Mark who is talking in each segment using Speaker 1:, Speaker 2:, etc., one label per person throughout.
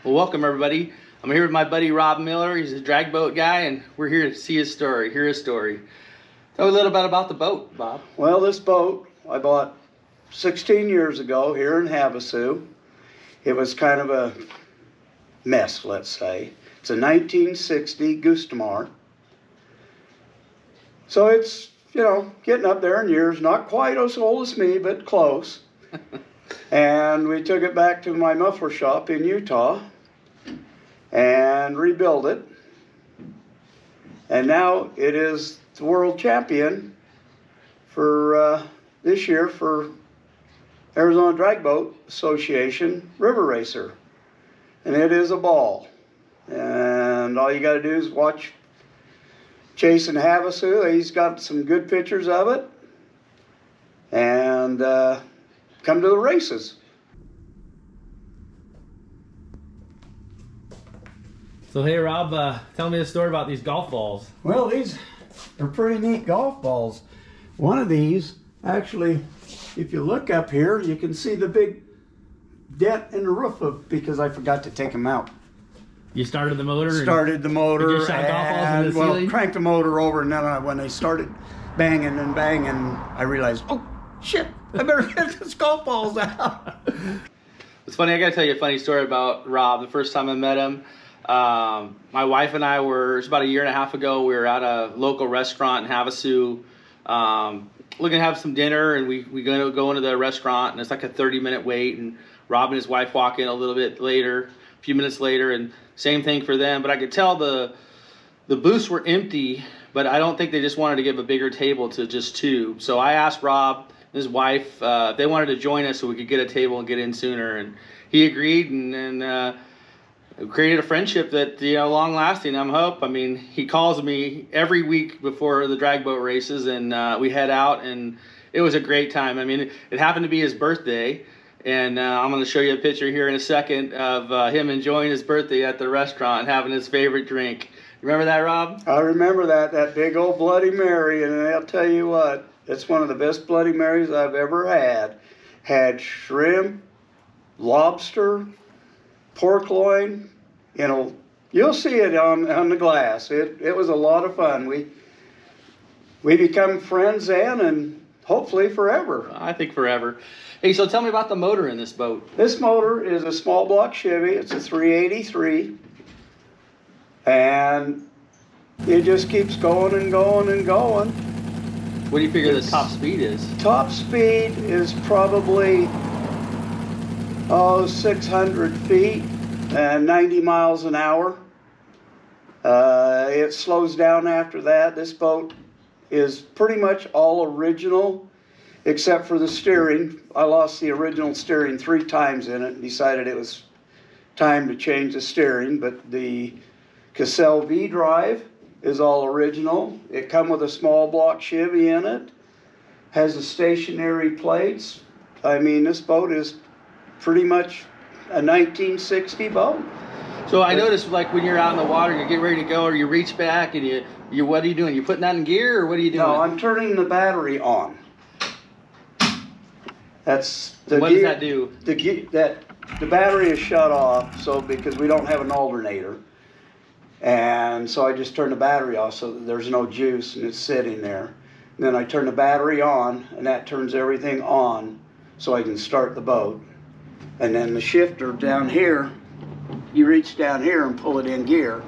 Speaker 1: Well, welcome everybody. I'm here with my buddy Rob Miller. He's a drag boat guy, and we're here to see his story, hear his story. Tell me a little bit about the boat, Bob.
Speaker 2: Well, this boat I bought 16 years ago here in Havasu. It was kind of a mess, let's say. It's a 1960 Gustamar. So it's, getting up there in years, not quite as old as me, but close. And we took it back to my muffler shop in Utah and rebuilt it. And now it is the world champion for this year for Arizona Drag Boat Association River Racer. And it is a ball. And all you got to do is watch Jason Havasu. He's got some good pictures of it. And come to the races.
Speaker 1: So hey Rob, tell me a story about these golf balls.
Speaker 2: Well, these are pretty neat golf balls. One of these, actually, if you look up here, you can see the big dent in the roof because I forgot to take them out.
Speaker 1: You started the motor?
Speaker 2: Started the motor
Speaker 1: and you shot golf balls in the ceiling?
Speaker 2: Cranked the motor over, and then when they started banging and banging, I realized, oh shit, I better get these golf balls out.
Speaker 1: It's funny, I gotta tell you a funny story about Rob. The first time I met him, my wife and I it was about a year and a half ago, we were at a local restaurant in Havasu, looking to have some dinner, and we go into the restaurant, and it's like a 30-minute wait, and Rob and his wife walk in a little bit later, a few minutes later, and same thing for them. But I could tell the booths were empty, but I don't think they just wanted to give a bigger table to just two. So I asked Rob and his wife if they wanted to join us so we could get a table and get in sooner, and he agreed, and created a friendship that, long lasting, I hope. I mean, he calls me every week before the drag boat races, and we head out, and it was a great time. I mean, it happened to be his birthday, and I'm going to show you a picture here in a second of him enjoying his birthday at the restaurant and having his favorite drink. Remember that, Rob?
Speaker 2: I remember that big old Bloody Mary, and I'll tell you what, it's one of the best Bloody Marys I've ever had. Had shrimp, lobster, pork loin, you'll see it on the glass. It was a lot of fun. We become friends then, and hopefully forever.
Speaker 1: I think forever. Hey, so tell me about the motor in this boat.
Speaker 2: This motor is a small block Chevy. It's a 383, and it just keeps going and going and going.
Speaker 1: What do you figure the top speed is?
Speaker 2: Top speed is probably 600 feet and 90 miles an hour. It slows down after that. This boat is pretty much all original except for the steering. I lost the original steering 3 times in it and decided it was time to change the steering, but the Cassell V drive is all original. It come with a small block Chevy in it, has the stationary plates. I mean, this boat is pretty much a 1960 boat.
Speaker 1: So I noticed, like, when you're out in the water, you get ready to go, or you reach back, and you what are you doing? You putting that in gear, or what are you doing?
Speaker 2: No, I'm turning the battery on. That's the
Speaker 1: what
Speaker 2: gear,
Speaker 1: does that do?
Speaker 2: The battery is shut off, so because we don't have an alternator, and so I just turn the battery off so that there's no juice and it's sitting there. And then I turn the battery on, and that turns everything on so I can start the boat. And then the shifter down here, you reach down here and pull it in gear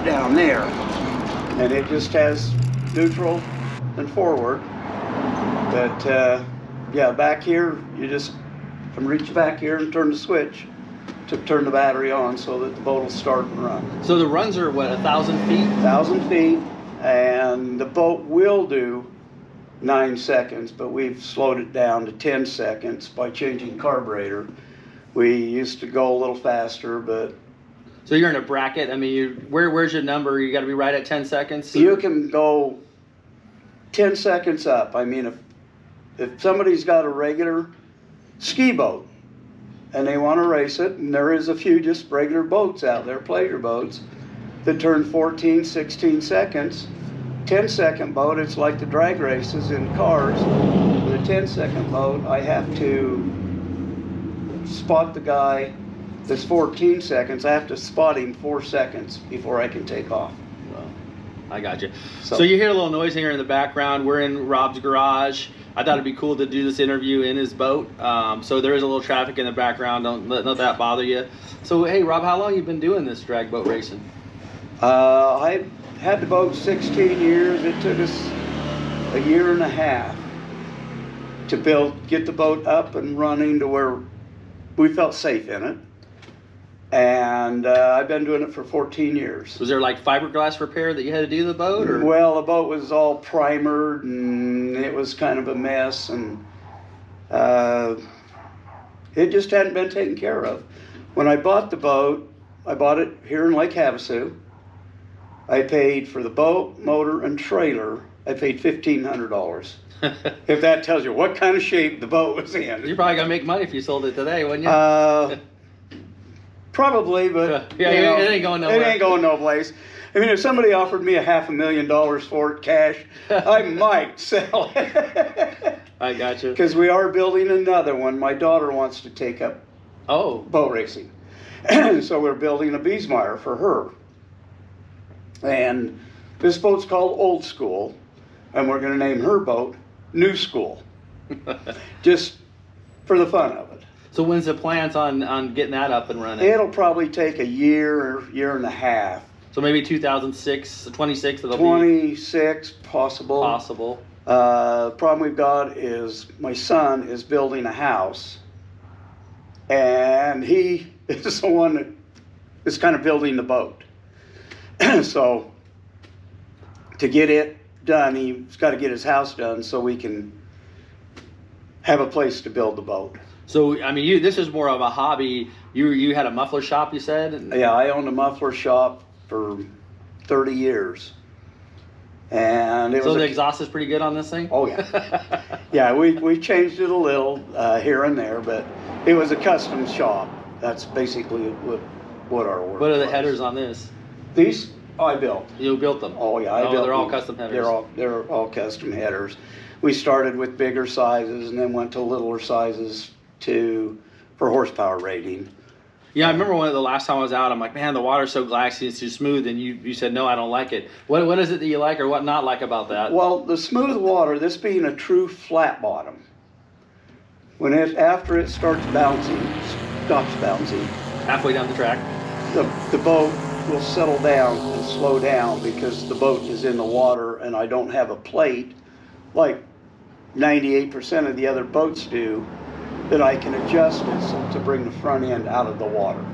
Speaker 2: down there, and it just has neutral and forward. But back here, you just can reach back here and turn the switch to turn the battery on so that the boat will start and run.
Speaker 1: So the runs are what, 1,000 feet?
Speaker 2: 1,000 feet, and the boat will do 9 seconds, but we've slowed it down to 10 seconds by changing carburetor. We used to go a little faster, but...
Speaker 1: So you're in a bracket. I mean, where's your number? You got to be right at 10 seconds?
Speaker 2: You can go 10 seconds up. I mean, if somebody's got a regular ski boat and they want to race it, and there is a few just regular boats out there, pleasure boats, that turn 14, 16 seconds, 10-second boat, it's like the drag races in cars. With a 10-second boat, I have to spot the guy it's 14 seconds. I have to spot him 4 seconds before I can take off.
Speaker 1: Well, I got you. So you hear a little noise here in the background. We're in Rob's garage. I thought it'd be cool to do this interview in his boat. So there is a little traffic in the background. Don't let that bother you. So, hey, Rob, how long you been doing this drag boat racing?
Speaker 2: I had the boat 16 years. It took us a year and a half to get the boat up and running to where we felt safe in it. And I've been doing it for 14 years.
Speaker 1: Was there like fiberglass repair that you had to do to the boat? Or?
Speaker 2: Well, the boat was all primered and it was kind of a mess, and it just hadn't been taken care of. When I bought the boat, I bought it here in Lake Havasu. I paid for the boat, motor, and trailer. I paid $1,500. If that tells you what kind of shape the boat was in.
Speaker 1: You're probably gonna make money if you sold it today, wouldn't you?
Speaker 2: Probably, but
Speaker 1: yeah, it ain't going nowhere.
Speaker 2: It ain't going no place. I mean, if somebody offered me $500,000 for it cash, I might sell it.
Speaker 1: I got you.
Speaker 2: Because we are building another one. My daughter wants to take up boat racing. So we're building a Beesmeyer for her. And this boat's called Old School, and we're going to name her boat New School. Just for the fun of it.
Speaker 1: So when's the plans on getting that up and running?
Speaker 2: It'll probably take a year and a half.
Speaker 1: So maybe 2006, 26 it'll
Speaker 2: 26, possible.
Speaker 1: Possible.
Speaker 2: Problem we've got is my son is building a house, and he is the one that is kind of building the boat. So to get it done, he's got to get his house done so we can have a place to build the boat.
Speaker 1: So, I mean, this is more of a hobby. You had a muffler shop, you said?
Speaker 2: Yeah, I owned a muffler shop for 30 years. And
Speaker 1: so the exhaust is pretty good on this thing?
Speaker 2: Oh, yeah. Yeah, we changed it a little here and there, but it was a custom shop. That's basically what our work was.
Speaker 1: What are the headers on this?
Speaker 2: These I built.
Speaker 1: You built them?
Speaker 2: Oh, yeah, I built them.
Speaker 1: They're all custom headers?
Speaker 2: They're all custom headers. We started with bigger sizes and then went to littler sizes for horsepower rating.
Speaker 1: Yeah, I remember the last time I was out, I'm like, man, the water's so glassy, it's too smooth, and you said, no, I don't like it. What is it that you like or what not like about that?
Speaker 2: Well, the smooth water, this being a true flat bottom, after it starts bouncing, stops bouncing.
Speaker 1: Halfway down the track?
Speaker 2: The boat will settle down and slow down because the boat is in the water and I don't have a plate like 98% of the other boats do, that I can adjust it to bring the front end out of the water.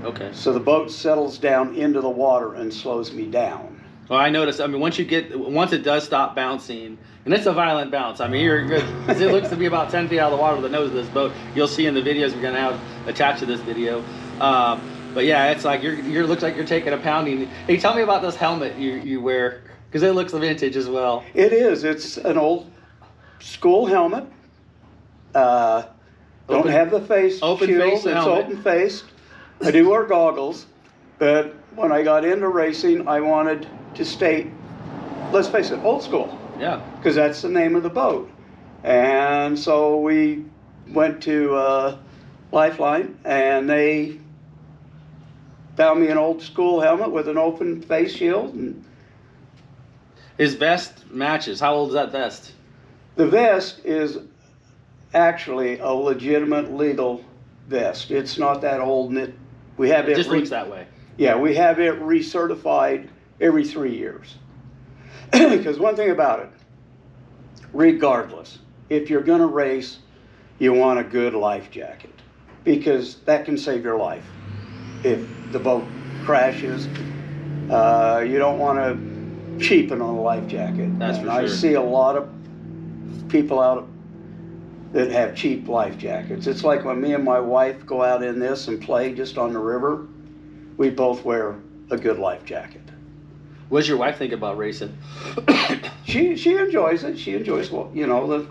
Speaker 1: Okay.
Speaker 2: So the boat settles down into the water and slows me down.
Speaker 1: Well, I noticed, I mean, once it does stop bouncing, and it's a violent bounce. I mean, you're good, because it looks to be about 10 feet out of the water with the nose of this boat. You'll see in the videos we're going to have attached to this video. But yeah, it's like, looks like you're taking a pounding. Hey, tell me about this helmet you wear, because it looks vintage as well.
Speaker 2: It is. It's an old school helmet. Don't have the face shield. It's open-faced. I do wear goggles, but when I got into racing, I wanted to stay, let's face it, old school.
Speaker 1: Yeah.
Speaker 2: Because that's the name of the boat. And so we went to Lifeline, and they found me an old school helmet with an open face shield. And
Speaker 1: his vest matches. How old is that vest?
Speaker 2: The vest is actually a legitimate legal vest. It's not that old, and we have
Speaker 1: it just looks that way.
Speaker 2: Yeah, we have it recertified every 3 years. Because one thing about it, regardless, if you're going to race, you want a good life jacket, because that can save your life. If the boat crashes, you don't want to cheapen on a life jacket.
Speaker 1: That's for sure.
Speaker 2: I see a lot of people out that have cheap life jackets. It's like when me and my wife go out in this and play just on the river, we both wear a good life jacket.
Speaker 1: What does your wife think about racing?
Speaker 2: She enjoys it. She enjoys, you know, the...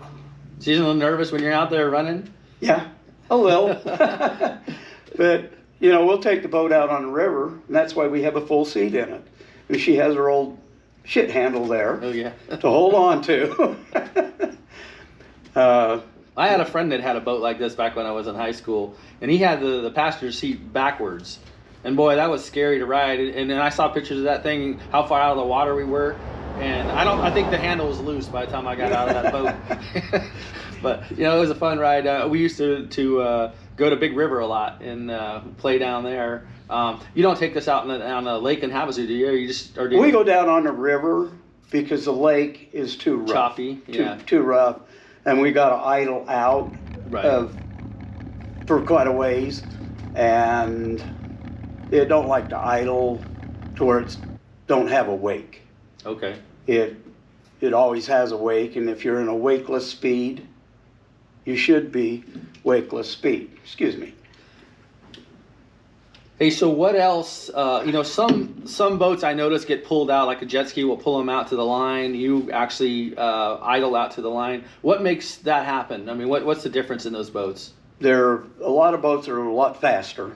Speaker 1: She's a little nervous when you're out there running?
Speaker 2: Yeah, a little. But, you know, we'll take the boat out on the river, and that's why we have a full seat in it. And she has her old shit handle there
Speaker 1: to hold
Speaker 2: on to.
Speaker 1: I had a friend that had a boat like this back when I was in high school, and he had the passenger seat backwards. And boy, that was scary to ride. And then I saw pictures of that thing, how far out of the water we were. And I think the handle was loose by the time I got out of that boat. But, you know, it was a fun ride. We used to go to Big River a lot and play down there. You don't take this out on the lake in Havasu, do you? Or you just, or do
Speaker 2: We
Speaker 1: you?
Speaker 2: go down on the river because the lake is too rough.
Speaker 1: Choppy, yeah.
Speaker 2: Too rough. And we got to idle out
Speaker 1: Right.
Speaker 2: for quite a ways. And it don't like to idle towards don't have a wake.
Speaker 1: Okay.
Speaker 2: It always has a wake, and if you're in a wakeless speed, you should be wakeless speed. Excuse me.
Speaker 1: Hey, so what else? You know, some boats I notice get pulled out, like a jet ski will pull them out to the line. You actually idle out to the line. What makes that happen? I mean, what's the difference in those boats?
Speaker 2: A lot of boats are a lot faster.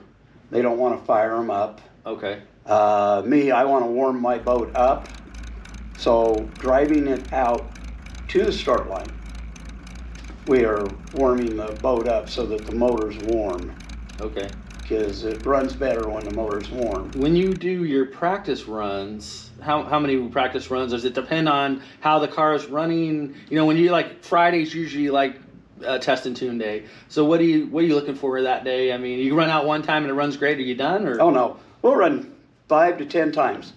Speaker 2: They don't want to fire them up.
Speaker 1: Okay.
Speaker 2: Me, I want to warm my boat up. So driving it out to the start line, we are warming the boat up so that the motor's warm,
Speaker 1: Okay.
Speaker 2: because it runs better when the motor's warm.
Speaker 1: When you do your practice runs, how many practice runs? Does it depend on how the car is running? You know, when you like Friday's usually like test and tune day. So what are you looking for that day? I mean, you run out one time and it runs great. Are you done? Or
Speaker 2: Oh no, we'll run 5 to 10 times.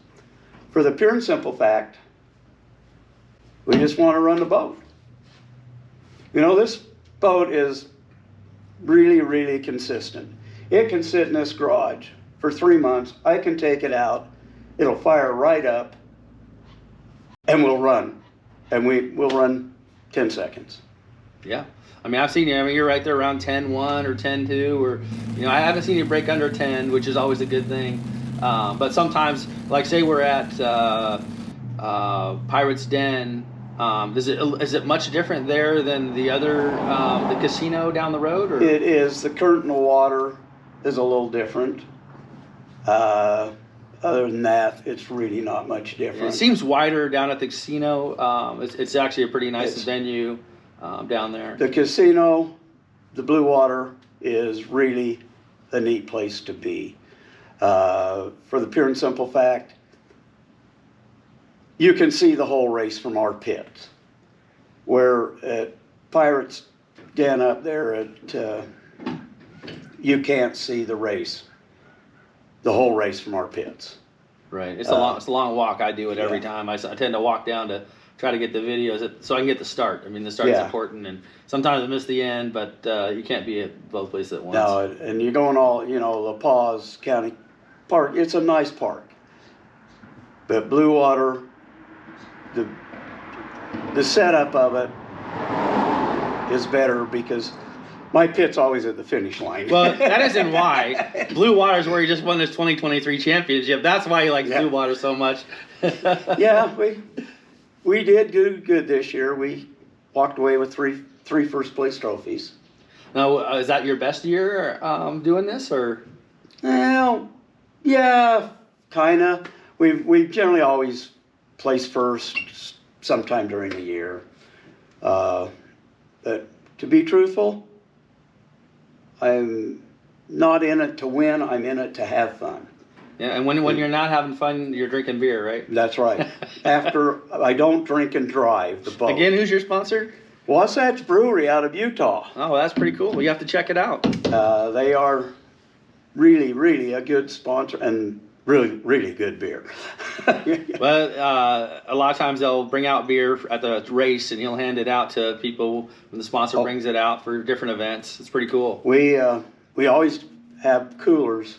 Speaker 2: For the pure and simple fact, we just want to run the boat. You know, this boat is really, really consistent. It can sit in this garage for 3 months. I can take it out. It'll fire right up, and we'll run. And we'll run 10 seconds.
Speaker 1: Yeah. I mean, I've seen you. I mean, you're right there around 10-1 or 10-2, or, you know, I haven't seen you break under 10, which is always a good thing. But sometimes, like say we're at Pirate's Den, is it much different there than the other, the casino down the road? Or?
Speaker 2: It is. The current in the water is a little different. Other than that, it's really not much different.
Speaker 1: It seems wider down at the casino. It's actually a pretty nice venue down there.
Speaker 2: The casino, the Blue Water, is really a neat place to be. For the pure and simple fact, you can see the whole race from our pit. Where at Pirates Den up there, you can't see the race, the whole race from our pits.
Speaker 1: Right. It's a long walk. I do it every time. I tend to walk down to try to get the videos so I can get the start. I mean, the start's important, and sometimes I miss the end, but you can't be at both places at once.
Speaker 2: No, and you're going all, you know, La Paz County Park. It's a nice park. But Blue Water, the setup of it is better because my pit's always at the finish line.
Speaker 1: Well, that isn't why. Blue Water is where you just won this 2023 championship. That's why you like Blue Water so much.
Speaker 2: Yeah, we did good this year. We walked away with three first place trophies.
Speaker 1: Now, is that your best year doing this, or?
Speaker 2: Well, yeah, kind of. We generally always place first sometime during the year. But to be truthful, I'm not in it to win. I'm in it to have fun.
Speaker 1: Yeah, and when you're not having fun, you're drinking beer, right?
Speaker 2: That's right. After I don't drink and drive the boat.
Speaker 1: Again, who's your sponsor?
Speaker 2: Wasatch Brewery out of Utah.
Speaker 1: Oh, that's pretty cool. You have to check it out.
Speaker 2: They are really, really a good sponsor and really, really good beer.
Speaker 1: Well, a lot of times they'll bring out beer at the race, and he'll hand it out to people when the sponsor brings it out for different events. It's pretty cool.
Speaker 2: We always have coolers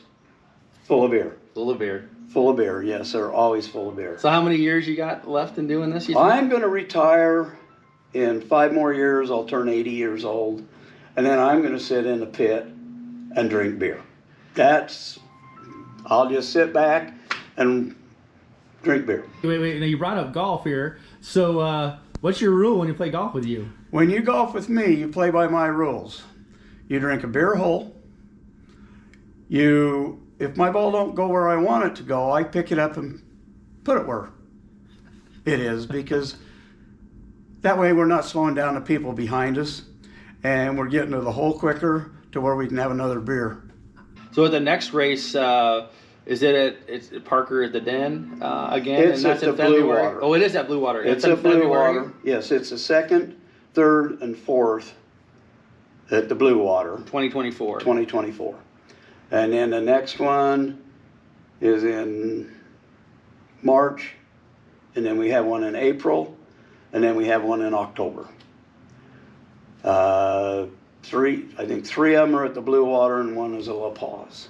Speaker 2: full of beer.
Speaker 1: Full of beer.
Speaker 2: Full of beer, yes, they're always full of beer.
Speaker 1: So how many years you got left in doing this? You think?
Speaker 2: I'm going to retire in 5 more years. I'll turn 80 years old. And then I'm going to sit in the pit and drink beer. I'll just sit back and drink beer.
Speaker 3: Wait. Now you brought up golf here. So what's your rule when you play golf with you?
Speaker 2: When you golf with me, you play by my rules. You drink a beer hole. If my ball don't go where I want it to go, I pick it up and put it where it is, because that way we're not slowing down the people behind us. and we're getting to the hole quicker to where we can have another beer.
Speaker 1: So at the next race, is it at Parker at the Den again?
Speaker 2: It's
Speaker 1: and that's
Speaker 2: at
Speaker 1: in
Speaker 2: the Blue
Speaker 1: February?
Speaker 2: Water.
Speaker 1: Oh, it is at Blue Water.
Speaker 2: It's
Speaker 1: in
Speaker 2: at Blue
Speaker 1: February?
Speaker 2: Water. Yes, it's the 2nd, 3rd, and 4th at the Blue Water,
Speaker 1: 2024.
Speaker 2: 2024. And then the next one is in March, and then we have one in April, and then we have one in October. I think three of them are at the Blue Water, and one is at La Paz.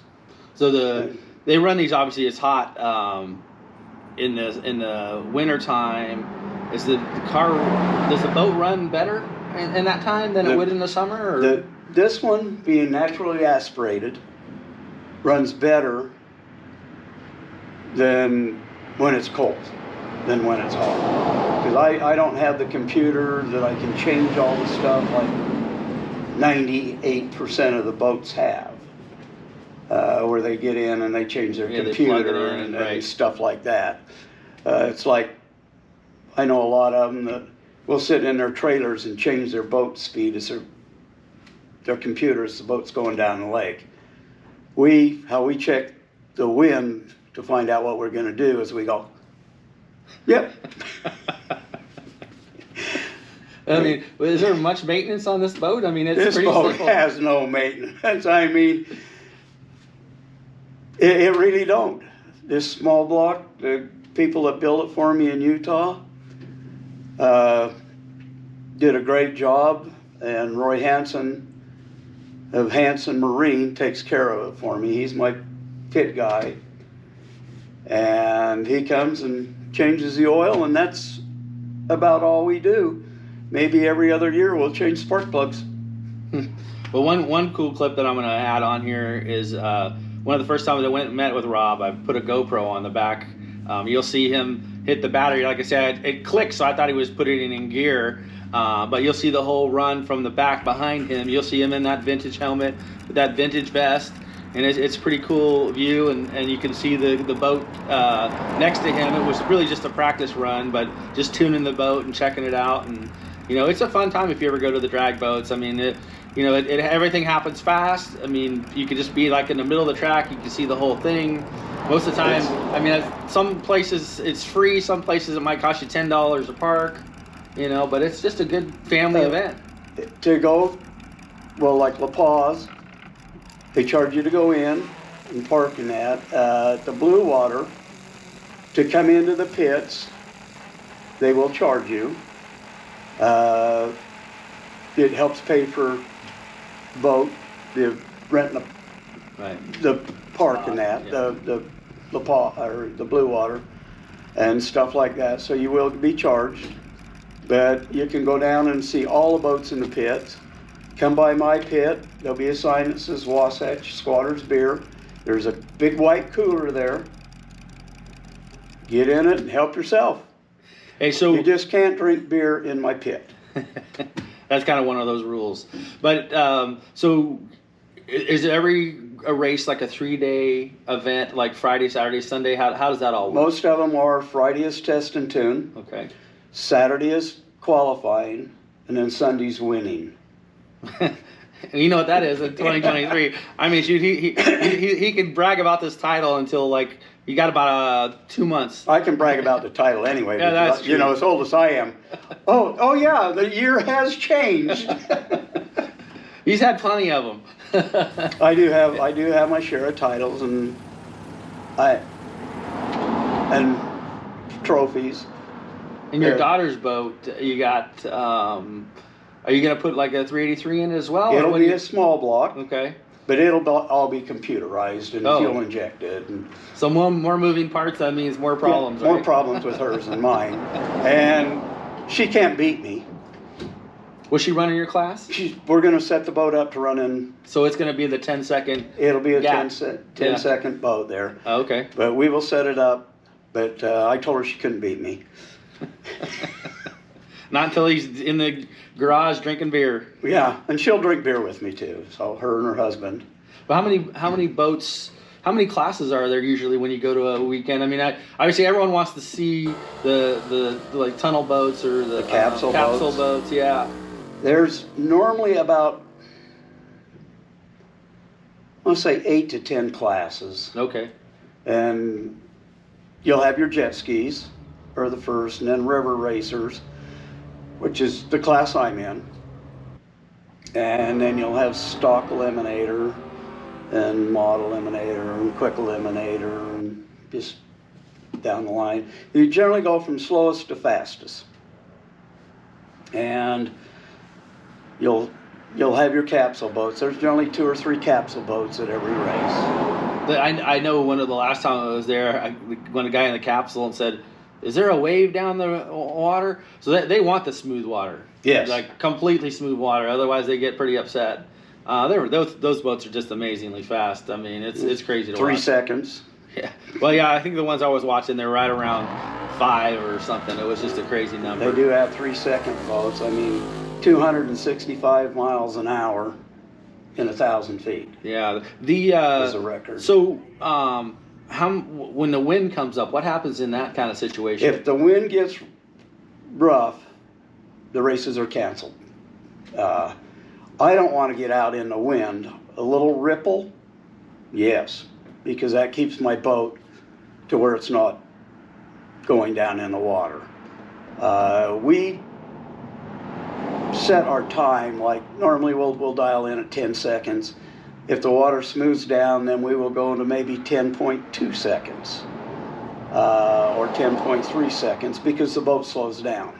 Speaker 1: So they run these, obviously it's hot in the winter time. Does the boat run better in that time than it would in the summer? Or?
Speaker 2: This one, being naturally aspirated, runs better than when it's cold, than when it's hot. Because I don't have the computer that I can change all the stuff like 98% of the boats have. Where they get in and they change their computer and stuff like that. It's like, I know a lot of them that will sit in their trailers and change their boat speed as their computers, the boat's going down the lake. How we check the wind to find out what we're going to do is we go, yep.
Speaker 1: I mean, is there much maintenance on this boat? I mean, it's
Speaker 2: this
Speaker 1: pretty
Speaker 2: boat
Speaker 1: simple.
Speaker 2: has no maintenance. I mean, it really don't. This small block, the people that built it for me in Utah did a great job, and Roy Hansen of Hansen Marine takes care of it for me. He's my pit guy, and he comes and changes the oil, and that's about all we do. Maybe every other year we'll change spark plugs.
Speaker 1: Well, one cool clip that I'm going to add on here is one of the first times I went and met with Rob, I put a GoPro on the back. You'll see him hit the battery. Like I said, it clicked, so I thought he was putting it in gear. But you'll see the whole run from the back behind him. You'll see him in that vintage helmet, with that vintage vest. And it's a pretty cool view, and you can see the boat next to him. It was really just a practice run, but just tuning the boat and checking it out. And, you know, it's a fun time if you ever go to the drag boats. I mean, everything happens fast. I mean, you could just be like in the middle of the track. You can see the whole thing. Most of the time, I mean, some places it's free. Some places it might cost you $10 a park, you know, but it's just a good family event.
Speaker 2: To go, well, like La Paz, they charge you to go in and park in that. The Blue Water, to come into the pits, they will charge you. It helps pay for boat, the renting the park and that, the La Paz, or the Blue Water, and stuff like that. So you will be charged, but you can go down and see all the boats in the pits. Come by my pit. There'll be a sign that says Wasatch Squatters Beer. There's a big white cooler there. Get in it and help yourself.
Speaker 1: Hey, so
Speaker 2: you just can't drink beer in my pit.
Speaker 1: That's kind of one of those rules. But so is every a race like a 3-day event, like Friday, Saturday, Sunday? How does that all work?
Speaker 2: Most of them are Friday is test and tune.
Speaker 1: Okay.
Speaker 2: Saturday is qualifying, and then Sunday's winning.
Speaker 1: You know what that is in 2023. I mean, shoot, he can brag about this title until like you got about 2 months.
Speaker 2: I can brag about the title anyway.
Speaker 1: Yeah, that's true.
Speaker 2: You know, as old as I am. Oh yeah, the year has changed.
Speaker 1: He's had plenty of them.
Speaker 2: I do have my share of titles and trophies.
Speaker 1: In your daughter's boat, you got. Are you gonna put like a 383 in it as well?
Speaker 2: It'll be a small block.
Speaker 1: Okay.
Speaker 2: But it'll all be computerized and fuel injected. And
Speaker 1: so more moving parts. That means more problems.
Speaker 2: Yeah, more
Speaker 1: right?
Speaker 2: problems with hers than mine. And she can't beat me.
Speaker 1: Was she running your class?
Speaker 2: We're going to set the boat up to run in.
Speaker 1: So it's going to be the 10-second.
Speaker 2: It'll be a
Speaker 1: gap.
Speaker 2: 10-second boat there.
Speaker 1: Oh, okay.
Speaker 2: But we will set it up. But I told her she couldn't beat me.
Speaker 1: Not until he's in the garage drinking beer.
Speaker 2: Yeah, and she'll drink beer with me too. So her and her husband.
Speaker 1: But how many boats? How many classes are there usually when you go to a weekend? I mean, obviously everyone wants to see the like tunnel boats or the
Speaker 2: capsule
Speaker 1: boats. Yeah.
Speaker 2: There's normally about, let's say 8 to 10 classes.
Speaker 1: Okay.
Speaker 2: And you'll have your jet skis, are the first, and then river racers, which is the class I'm in. And then you'll have stock eliminator and mod eliminator and quick eliminator and just down the line. You generally go from slowest to fastest. And you'll have your capsule boats. There's generally 2 or 3 capsule boats at every race.
Speaker 1: I know one of the last time I was there, when a guy in the capsule and said, "Is there a wave down the water?" So they want the smooth water.
Speaker 2: Yes.
Speaker 1: Like completely smooth water. Otherwise, they get pretty upset. Those boats are just amazingly fast. I mean, it's crazy to watch.
Speaker 2: 3 seconds.
Speaker 1: Yeah. Well, yeah, I think the ones I was watching, they're right around 5 or something. It was just a crazy number.
Speaker 2: They do have 3-second boats. I mean, 265 miles an hour in 1,000 feet.
Speaker 1: Yeah.
Speaker 2: Is a record.
Speaker 1: So, when the wind comes up, what happens in that kind of situation?
Speaker 2: If the wind gets rough, the races are canceled. I don't want to get out in the wind. A little ripple, yes, because that keeps my boat to where it's not going down in the water. We set our time, like normally we'll dial in at 10 seconds. If the water smooths down, then we will go into maybe 10.2 seconds or 10.3 seconds because the boat slows down.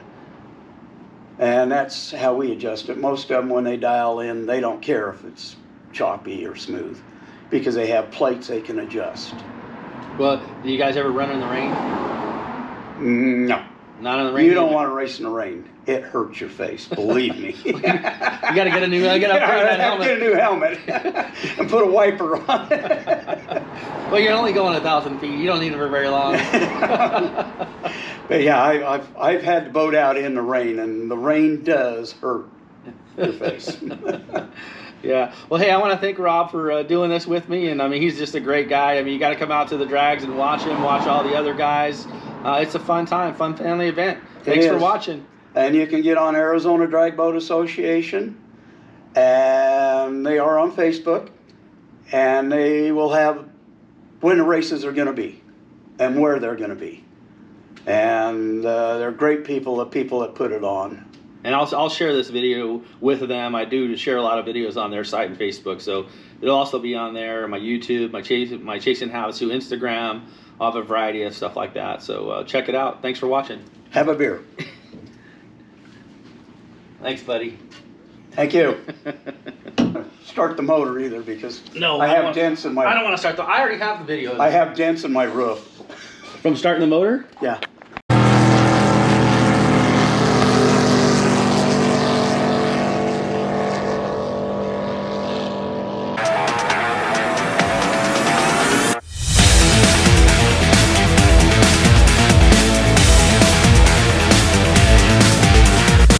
Speaker 2: And that's how we adjust it. Most of them, when they dial in, they don't care if it's choppy or smooth because they have plates they can adjust.
Speaker 1: Well, do you guys ever run in the rain?
Speaker 2: No.
Speaker 1: Not in the rain?
Speaker 2: You don't want to race in the rain. It hurts your face, believe me.
Speaker 1: You got to get a new upgrade that helmet.
Speaker 2: Get a new helmet and put a wiper on it.
Speaker 1: Well, you're only going 1,000 feet. You don't need it for very long.
Speaker 2: But yeah, I've had the boat out in the rain, and the rain does hurt your face.
Speaker 1: Yeah. Well, hey, I want to thank Rob for doing this with me. And I mean, he's just a great guy. I mean, you got to come out to the drags and watch him, watch all the other guys. It's a fun time, fun family event. Thanks for watching.
Speaker 2: And you can get on Arizona Drag Boat Association, and they are on Facebook, and they will have when the races are going to be and where they're going to be. And they're great people, the people that put it on.
Speaker 1: And I'll share this video with them. I do share a lot of videos on their site and Facebook, so it'll also be on there, my YouTube, my Chasing Havasu Instagram. I'll have a variety of stuff like that. So check it out. Thanks for watching.
Speaker 2: Have a beer.
Speaker 1: Thanks, buddy.
Speaker 2: Thank you. Start the motor either because I have dents in my.
Speaker 1: I don't want to start I already have the video.
Speaker 2: I have dents in my roof.
Speaker 1: From starting the motor?
Speaker 2: Yeah.